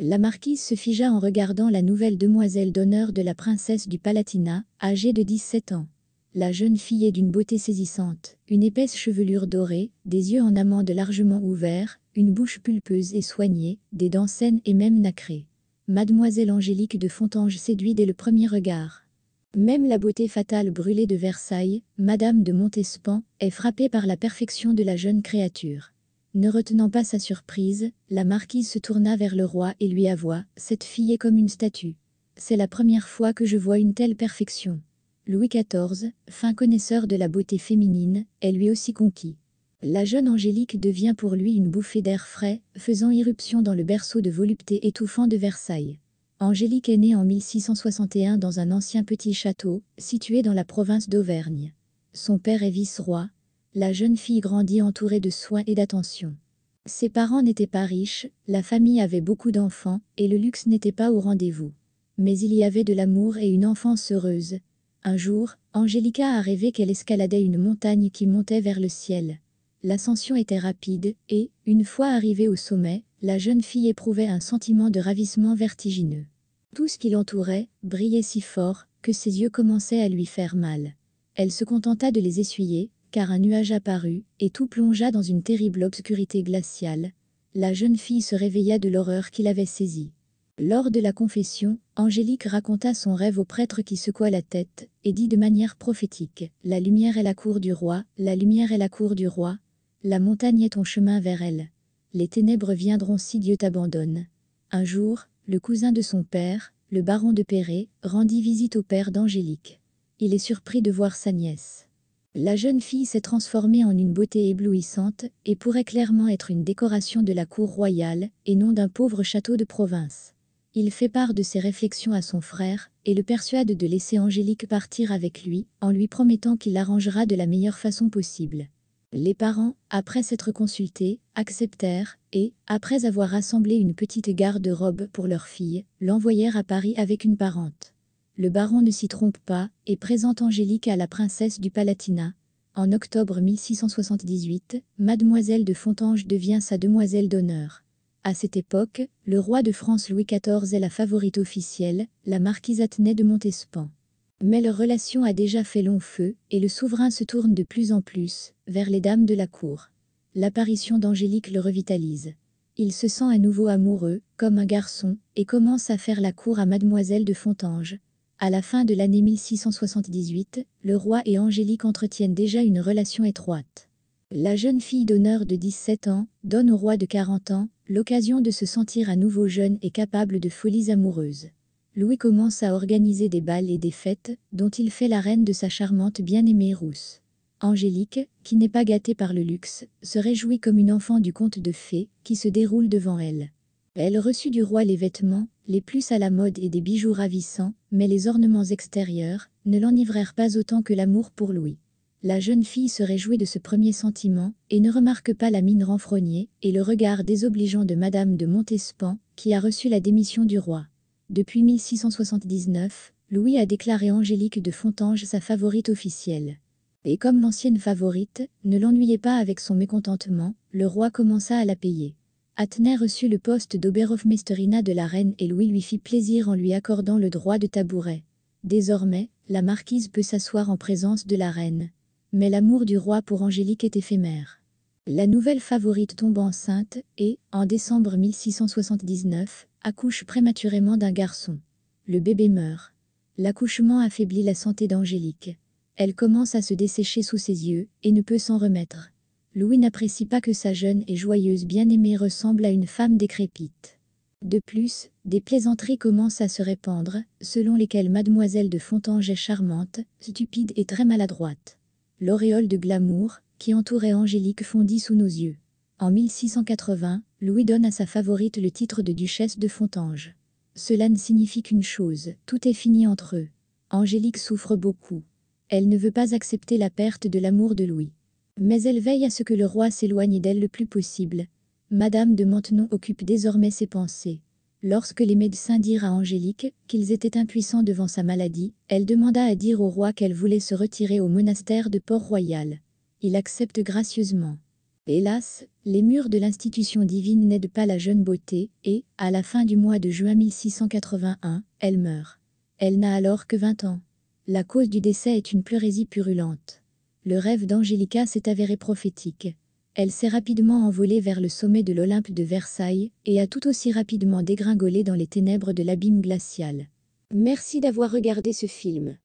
La marquise se figea en regardant la nouvelle demoiselle d'honneur de la princesse du Palatinat, âgée de 17 ans. La jeune fille est d'une beauté saisissante, une épaisse chevelure dorée, des yeux en amande largement ouverts, une bouche pulpeuse et soignée, des dents saines et même nacrées. Mademoiselle Angélique de Fontanges séduit dès le premier regard. Même la beauté fatale brûlée de Versailles, Madame de Montespan, est frappée par la perfection de la jeune créature. Ne retenant pas sa surprise, la marquise se tourna vers le roi et lui avoua: « Cette fille est comme une statue. C'est la première fois que je vois une telle perfection. » Louis XIV, fin connaisseur de la beauté féminine, est lui aussi conquis. La jeune Angélique devient pour lui une bouffée d'air frais, faisant irruption dans le berceau de volupté étouffant de Versailles. Angélique est née en 1661 dans un ancien petit château, situé dans la province d'Auvergne. Son père est vice-roi. La jeune fille grandit entourée de soins et d'attention. Ses parents n'étaient pas riches, la famille avait beaucoup d'enfants, et le luxe n'était pas au rendez-vous. Mais il y avait de l'amour et une enfance heureuse. Un jour, Angélica a rêvé qu'elle escaladait une montagne qui montait vers le ciel. L'ascension était rapide, et, une fois arrivée au sommet, la jeune fille éprouvait un sentiment de ravissement vertigineux. Tout ce qui l'entourait brillait si fort que ses yeux commençaient à lui faire mal. Elle se contenta de les essuyer, car un nuage apparut, et tout plongea dans une terrible obscurité glaciale. La jeune fille se réveilla de l'horreur qui l'avait saisie. Lors de la confession, Angélique raconta son rêve au prêtre qui secoua la tête, et dit de manière prophétique: « La lumière est la cour du roi, la lumière est la cour du roi. La montagne est ton chemin vers elle. Les ténèbres viendront si Dieu t'abandonne. » Un jour, le cousin de son père, le baron de Perret, rendit visite au père d'Angélique. Il est surpris de voir sa nièce. La jeune fille s'est transformée en une beauté éblouissante, et pourrait clairement être une décoration de la cour royale, et non d'un pauvre château de province. Il fait part de ses réflexions à son frère, et le persuade de laisser Angélique partir avec lui, en lui promettant qu'il l'arrangera de la meilleure façon possible. Les parents, après s'être consultés, acceptèrent, et, après avoir rassemblé une petite garde-robe pour leur fille, l'envoyèrent à Paris avec une parente. Le baron ne s'y trompe pas, et présente Angélique à la princesse du Palatinat. En octobre 1678, Mademoiselle de Fontanges devient sa demoiselle d'honneur. À cette époque, le roi de France Louis XIV est la favorite officielle, la marquise Athenais de Montespan. Mais leur relation a déjà fait long feu, et le souverain se tourne de plus en plus vers les dames de la cour. L'apparition d'Angélique le revitalise. Il se sent à nouveau amoureux, comme un garçon, et commence à faire la cour à Mademoiselle de Fontanges. À la fin de l'année 1678, le roi et Angélique entretiennent déjà une relation étroite. La jeune fille d'honneur de 17 ans donne au roi de 40 ans l'occasion de se sentir à nouveau jeune et capable de folies amoureuses. Louis commence à organiser des bals et des fêtes, dont il fait la reine de sa charmante bien-aimée rousse. Angélique, qui n'est pas gâtée par le luxe, se réjouit comme une enfant du conte de fées qui se déroule devant elle. Elle reçut du roi les vêtements les plus à la mode et des bijoux ravissants, mais les ornements extérieurs ne l'enivrèrent pas autant que l'amour pour Louis. La jeune fille se réjouit de ce premier sentiment, et ne remarque pas la mine renfrognée et le regard désobligeant de Madame de Montespan, qui a reçu la démission du roi. Depuis 1679, Louis a déclaré Angélique de Fontanges sa favorite officielle. Et comme l'ancienne favorite ne l'ennuyait pas avec son mécontentement, le roi commença à la payer. Athenais reçut le poste d'Oberhofmeisterina de la reine et Louis lui fit plaisir en lui accordant le droit de tabouret. Désormais, la marquise peut s'asseoir en présence de la reine. Mais l'amour du roi pour Angélique est éphémère. La nouvelle favorite tombe enceinte et, en décembre 1679, accouche prématurément d'un garçon. Le bébé meurt. L'accouchement affaiblit la santé d'Angélique. Elle commence à se dessécher sous ses yeux et ne peut s'en remettre. Louis n'apprécie pas que sa jeune et joyeuse bien-aimée ressemble à une femme décrépite. De plus, des plaisanteries commencent à se répandre, selon lesquelles Mademoiselle de Fontanges est charmante, stupide et très maladroite. L'auréole de glamour qui entourait Angélique fondit sous nos yeux. En 1680, Louis donne à sa favorite le titre de duchesse de Fontanges. Cela ne signifie qu'une chose: tout est fini entre eux. Angélique souffre beaucoup. Elle ne veut pas accepter la perte de l'amour de Louis. Mais elle veille à ce que le roi s'éloigne d'elle le plus possible. Madame de Maintenon occupe désormais ses pensées. Lorsque les médecins dirent à Angélique qu'ils étaient impuissants devant sa maladie, elle demanda à dire au roi qu'elle voulait se retirer au monastère de Port-Royal. Il accepte gracieusement. Hélas, les murs de l'institution divine n'aident pas la jeune beauté, et, à la fin du mois de juin 1681, elle meurt. Elle n'a alors que 20 ans. La cause du décès est une pleurésie purulente. Le rêve d'Angelica s'est avéré prophétique. Elle s'est rapidement envolée vers le sommet de l'Olympe de Versailles, et a tout aussi rapidement dégringolé dans les ténèbres de l'abîme glacial. Merci d'avoir regardé ce film.